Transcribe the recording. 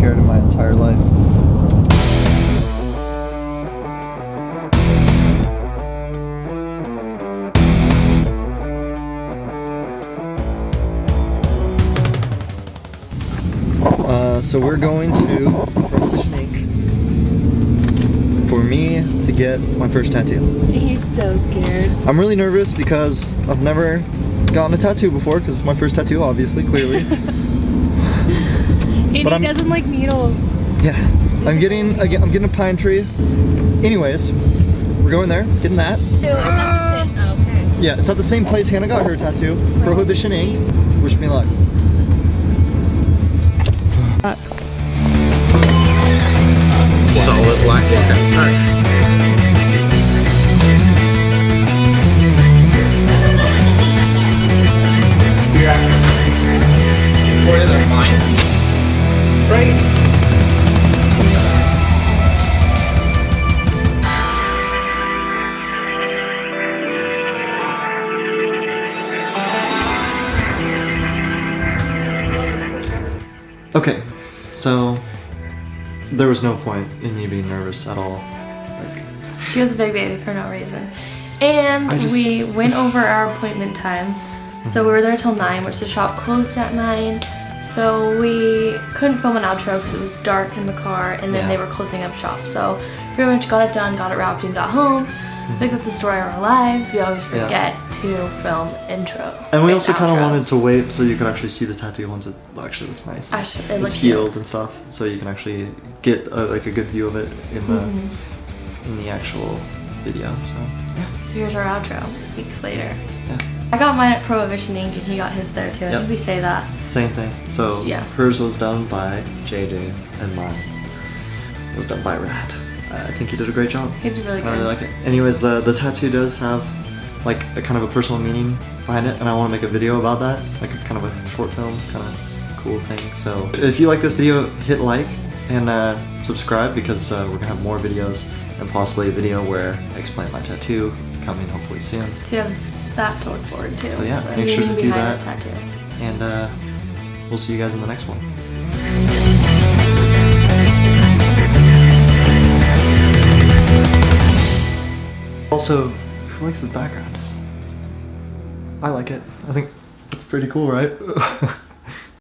scared in my entire life. So we're going to Prohibition Ink for me to get my first tattoo. He's so scared. I'm really nervous because I've never gotten a tattoo before because it's my first tattoo, obviously, clearly. And he doesn't like needles. Yeah, I'm getting a pine tree. Anyways, we're going there, getting that. Okay. Yeah, it's at the same place Hannah got her tattoo, Prohibition Ink. Wish me luck. Solid black. Okay. Alright. Or is it mine? Right? Okay, so there was no point in me being nervous at all. She was a big baby for no reason. And we went over our appointment time. So we were there till 9, which the shop closed at 9. So we couldn't film an outro because it was dark in the car, and then they were closing up shop. So pretty much got it done, got it wrapped, and got home. I think that's the story of our lives. We always forget to film intros. And we also kind of wanted to wait so you could actually see the tattoo once it actually looks nice. It's healed and stuff, so you can actually get like a good view of it in the actual video. So here's our outro. Weeks later. Yeah. I got mine at Prohibition Ink, and he got his there too. I think we say that. Same thing. So hers was done by JJ, and mine was done by Rad. I think he did a great job. He did really good. I really like it. Anyways, the tattoo does have like a kind of a personal meaning behind it, and I want to make a video about that, like a kind of a short film, kind of cool thing. So if you like this video, hit like and subscribe, because we're gonna have more videos, and possibly a video where I explain my tattoo coming hopefully soon. So you have that to look forward to. So yeah, make sure to do that. And we'll see you guys in the next one. Also, who likes this background? I like it. I think it's pretty cool, right?